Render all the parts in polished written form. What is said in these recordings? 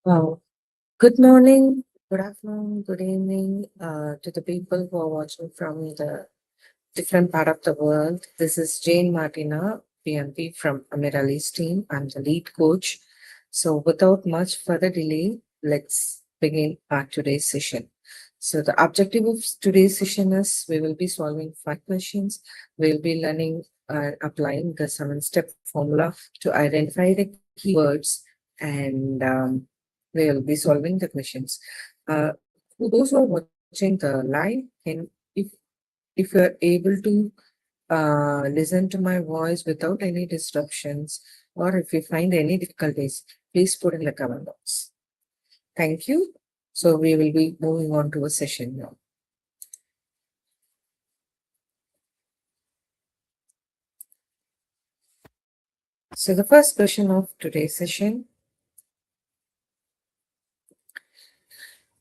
Oh, good morning, good afternoon, good evening to the people who are watching from the different part of the world. This is Jane Martina, PMP from Amirali's team. I'm the lead coach. So without much further delay, let's begin our today's session. So the objective of today's session is we will be solving 5 questions. We'll be learning and applying the 7-step formula to identify the keywords and we'll be solving the questions. For those who are watching the live, can if you're able to listen to my voice without any disruptions, or if you find any difficulties, please put in the comment box. Thank you. So we will be moving on to a session now. So the first question of today's session.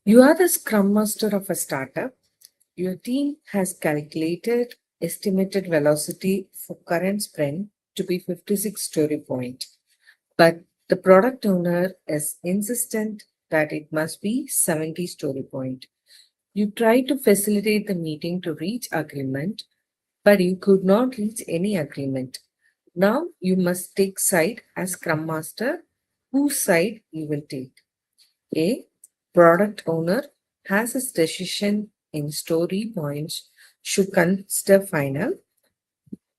You are the Scrum Master of a startup. Your team has calculated estimated velocity for current sprint to be 56 story point, but the product owner is insistent that it must be 70 story point. You try to facilitate the meeting to reach agreement, but you could not reach any agreement. Now you must take side as Scrum Master. Whose side you will take? A. Product owner has his decision in story points should consider final.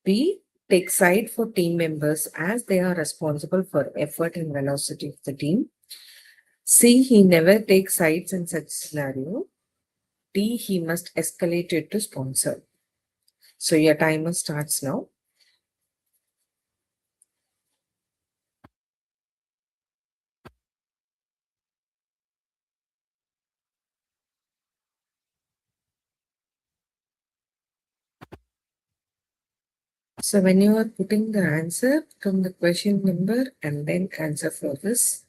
B. Take side for team members as they are responsible for effort and velocity of the team. C. He never takes sides in such scenario. D. He must escalate it to sponsor. So your timer starts now. So when you are putting the answer from the question number and then answer for this.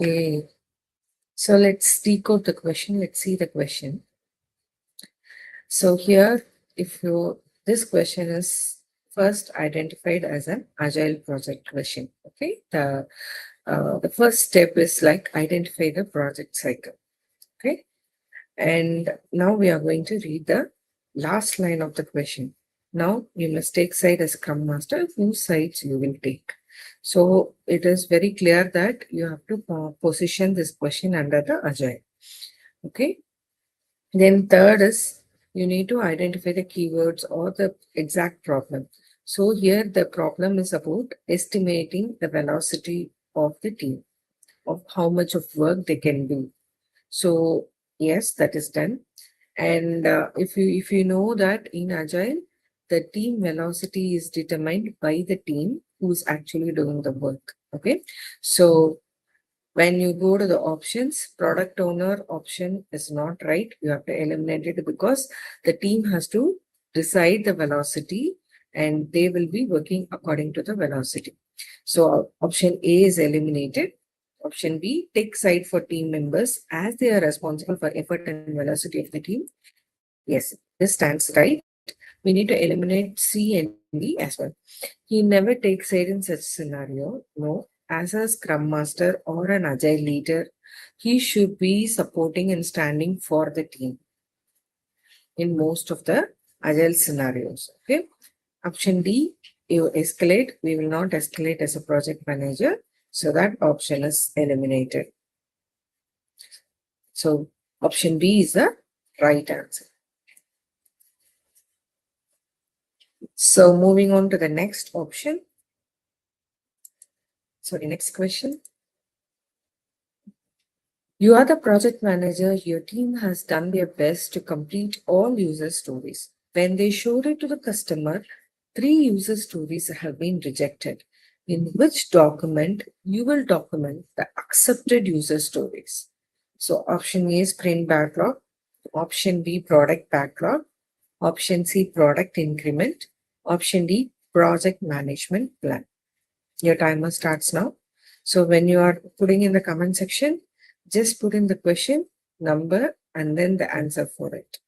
Okay. So let's decode the question. Let's see the question. So here, if you this question is first identified as an agile project question. Okay, the first step is like identify the project cycle. Okay, and now we are going to read the last line of the question. Now you must take side as Scrum Master. Whose sides you will take? So it is very clear that you have to position this question under the agile. Okay. Then third is you need to identify the keywords or the exact problem. So here the problem is about estimating the velocity of the team, of how much of work they can do. So yes, that is done. And if you know that in agile, the team velocity is determined by the team who's actually doing the work. Okay, so when you go to the options, product owner option is not right. You have to eliminate it because the team has to decide the velocity and they will be working according to the velocity. So option A is eliminated. Option B, take side for team members as they are responsible for effort and velocity of the team. Yes, this stands right. We need to eliminate C and D as well. He never takes side in such scenario. No, as a scrum master or an agile leader, he should be supporting and standing for the team in most of the agile scenarios. Okay. Option D, you escalate, we will not escalate as a project manager. So that option is eliminated. So option B is the right answer. So moving on to the next option. Sorry, next question. You are the project manager. Your team has done their best to complete all user stories. When they showed it to the customer, 3 user stories have been rejected. In which document you will document the accepted user stories? So option A, sprint backlog. Option B, product backlog. Option C, product increment. Option D, project management plan. Your timer starts now. So when you are putting in the comment section, just put in the question, number, and then the answer for it.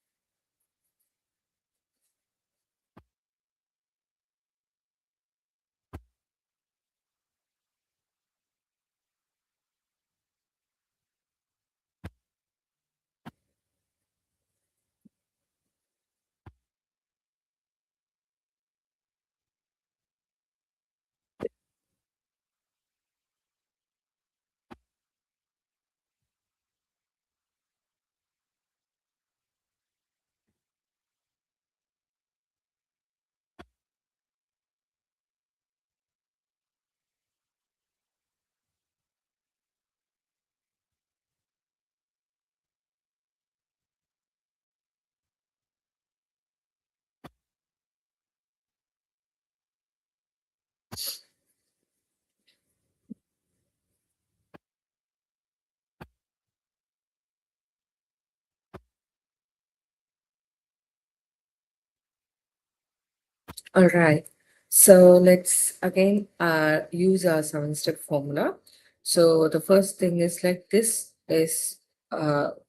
All right. So let's again use our 7-step formula. So the first thing is like this is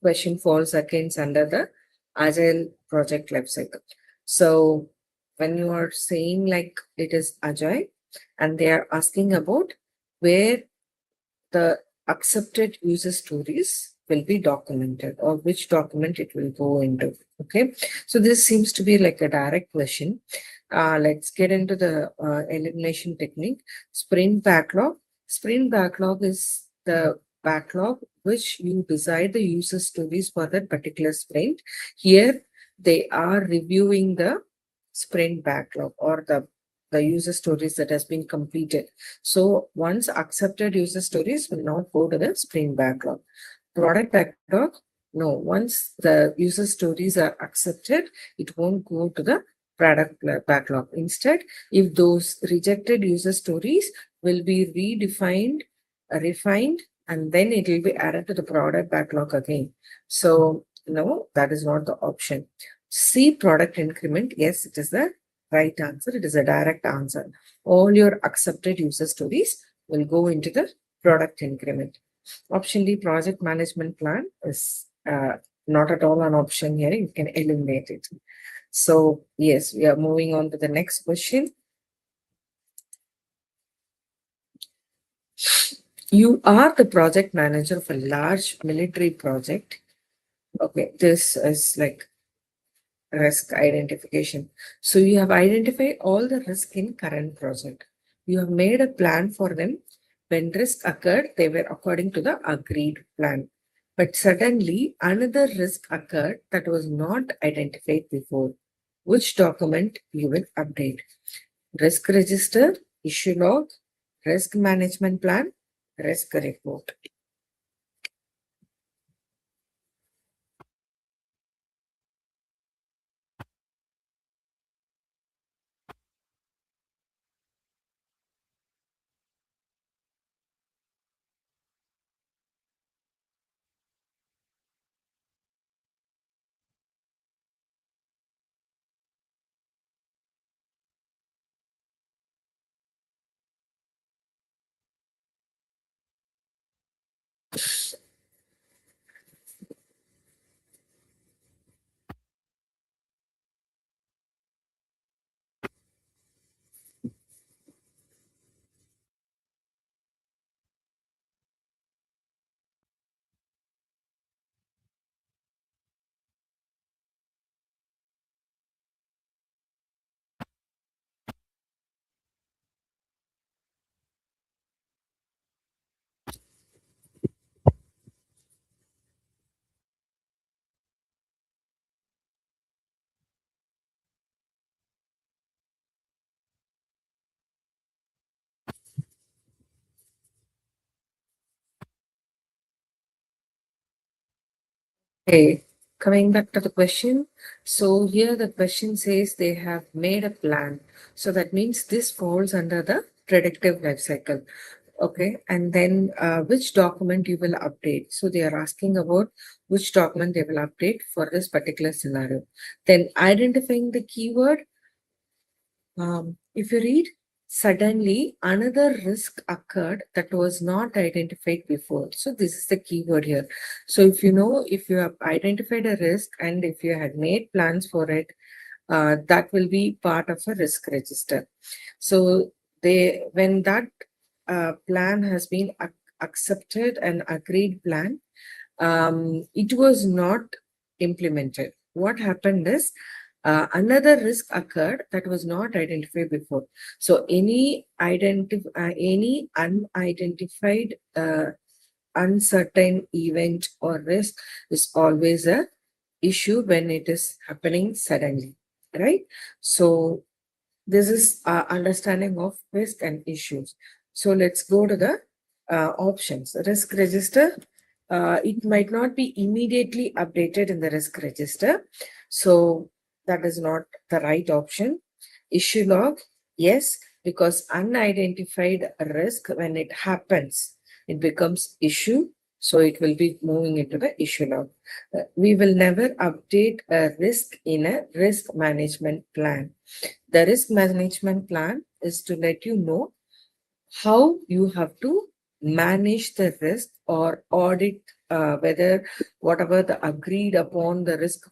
question falls against under the agile project life cycle. So when you are saying like it is agile and they are asking about where the accepted user stories will be documented or which document it will go into. Okay, so this seems to be like a direct question. Let's get into the elimination technique. Sprint backlog. Sprint backlog is the backlog which you decide the user stories for that particular sprint. Here they are reviewing the sprint backlog or the user stories that has been completed. So once accepted user stories will not go to the sprint backlog. Product backlog, no, once the user stories are accepted, it won't go to the product backlog. Instead, if those rejected user stories will be redefined, refined, and then it will be added to the product backlog again. So no, that is not the option. C, product increment. Yes, it is the right answer. It is a direct answer. All your accepted user stories will go into the product increment. Option D, project management plan is not at all an option here. You can eliminate it. So yes, we are moving on to the next question. You are the project manager of a large military project. Okay, this is like risk identification. So you have identified all the risk in current project. You have made a plan for them. When risk occurred, they were according to the agreed plan. But suddenly another risk occurred that was not identified before. Which document you will update? Risk register, issue log, risk management plan, risk report. Okay, coming back to the question. So here the question says they have made a plan. So that means this falls under the predictive life cycle. Okay, and then which document you will update. So they are asking about which document they will update for this particular scenario. Then identifying the keyword. If you read, suddenly another risk occurred that was not identified before. So this is the keyword here. So if you know, if you have identified a risk and if you had made plans for it, that will be part of a risk register. So when that plan has been accepted and agreed plan, it was not implemented. What happened is another risk occurred that was not identified before. So any unidentified uncertain event or risk is always a issue when it is happening suddenly, right? So this is understanding of risk and issues. So let's go to the options. Risk register, it might not be immediately updated in the risk register. So that is not the right option. Issue log, yes, because unidentified risk, when it happens, it becomes issue. So it will be moving into the issue log. We will never update a risk in a risk management plan. The risk management plan is to let you know how you have to manage the risk or audit whether whatever the agreed upon the risk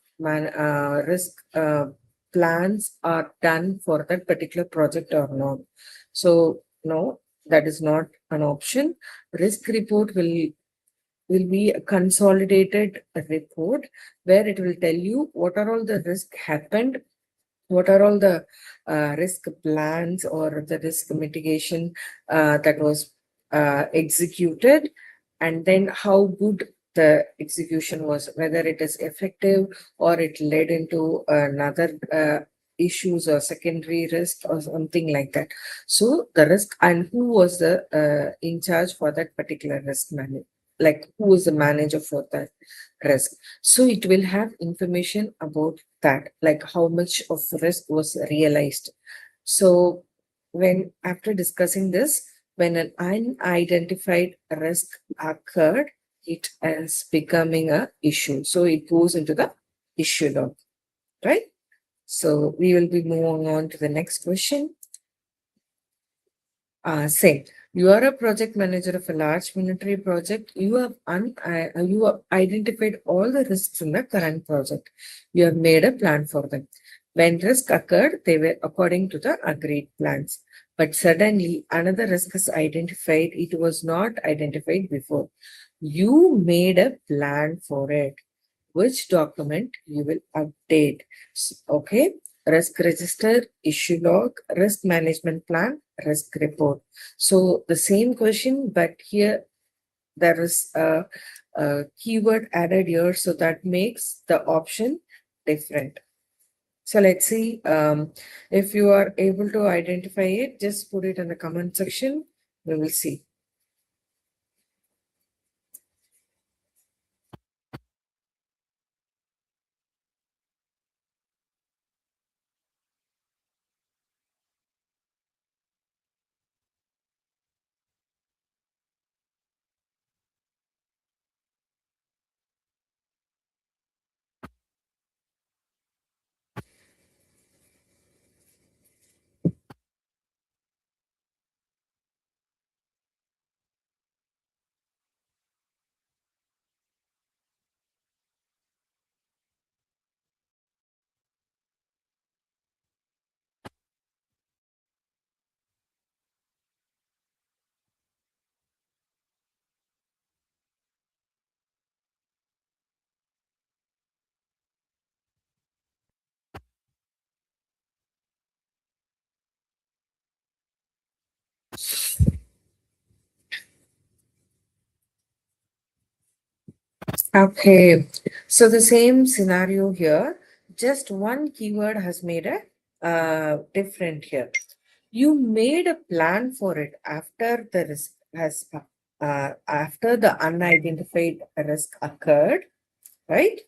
plans are done for that particular project or not. So no, that is not an option. Risk report will be a consolidated report where it will tell you what are all the risk happened, what are all the risk plans or the risk mitigation that was executed, and then how good the execution was, whether it is effective or it led into another issues or secondary risk or something like that. So the risk and who was the in charge for that particular risk management, like who is the manager for that risk. So it will have information about that, like how much of risk was realized. So when after discussing this, when an unidentified risk occurred, it is becoming a issue. So it goes into the issue log, right? So we will be moving on to the next question. Say you are a project manager of a large military project. You have identified all the risks in the current project. You have made a plan for them. When risk occurred, they were according to the agreed plans. But suddenly another risk is identified. It was not identified before. You made a plan for it. Which document you will update? Okay, risk register, issue log, risk management plan, risk report. So the same question, but here there is a keyword added here, so that makes the option different. So let's see if you are able to identify it, just put it in the comment section. We will see. Okay, so the same scenario here, just one keyword has made a different here. You made a plan for it after the risk has after the unidentified risk occurred. right?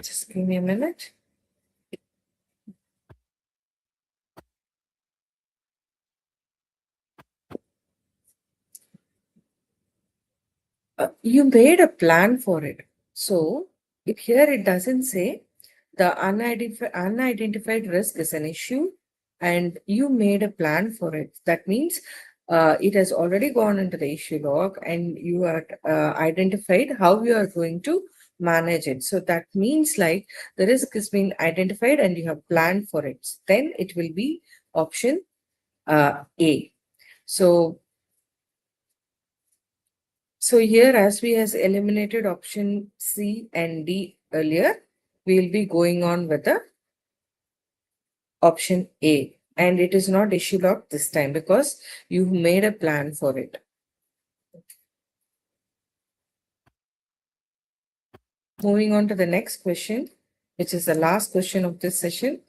Just give me a minute. You made a plan for it. So if here it doesn't say the unidentified risk is an issue and you made a plan for it. That means it has already gone into the issue log and you are identified how you are going to manage it. So that means like the risk has been identified and you have planned for it. Then it will be option A. So here, as we has eliminated option C and D earlier, we will be going on with the option A. And it is not issue log this time because you made a plan for it. Moving on to the next question, which is the last question of this session.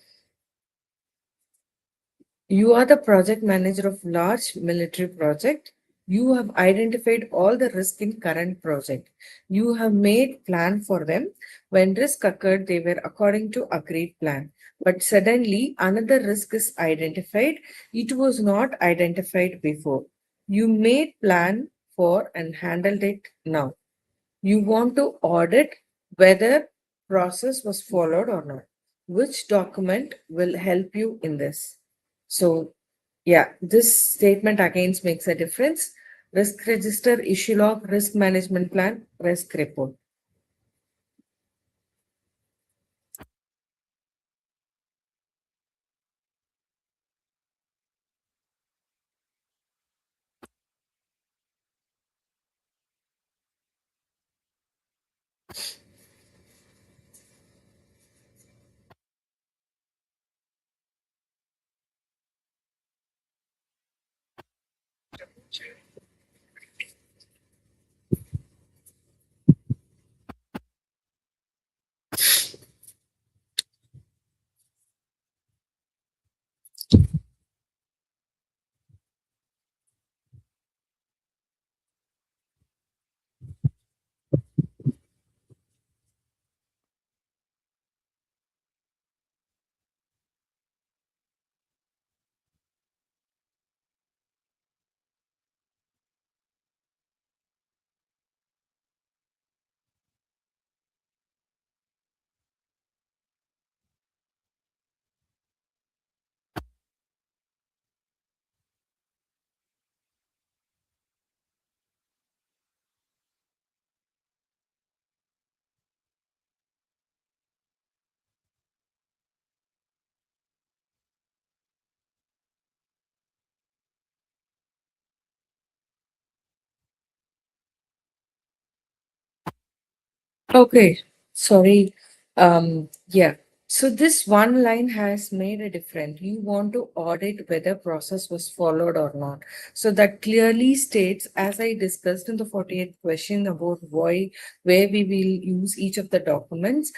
You are the project manager of large military project. You have identified all the risk in current project. You have made plan for them. When risk occurred, they were according to agreed plan. But suddenly another risk is identified. It was not identified before. You made plan for and handled it now. You want to audit whether process was followed or not. Which document will help you in this? So yeah, this statement again makes a difference. Risk register, issue log, risk management plan, risk report. Okay, sorry. Yeah. So this one line has made a difference. You want to audit whether process was followed or not. So that clearly states, as I discussed in the 48th question about where we will use each of the documents.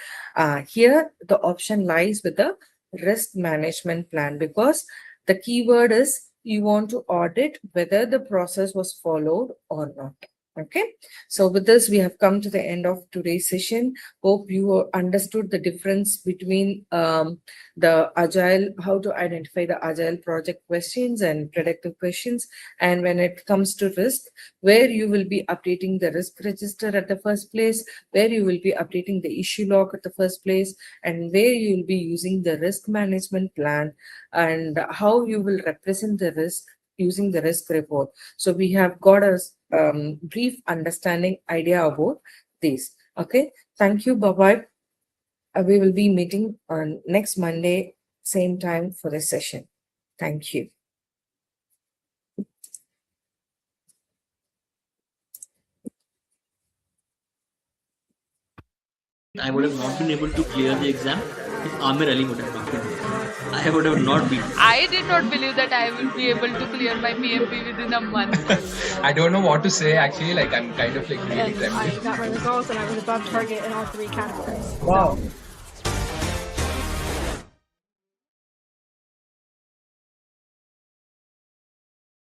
Here the option lies with the risk management plan because the keyword is you want to audit whether the process was followed or not. Okay, so with this, we have come to the end of today's session. Hope you understood the difference between the agile, how to identify the agile project questions and predictive questions. And when it comes to risk, where you will be updating the risk register at the first place, where you will be updating the issue log at the first place, and where you will be using the risk management plan and how you will represent the risk using the risk report. So we have got a brief understanding idea about this. Okay, thank you. Bye bye. We will be meeting on next Monday, same time for this session. Thank you. I would have not been able to clear the exam if Amir Ali would have not been there. I would have not been. I did not believe that I will be able to clear my PMP within a month. I don't know what to say actually. Like I'm kind of like really And I trembling. got my results and I was above target in all 3 categories. Wow.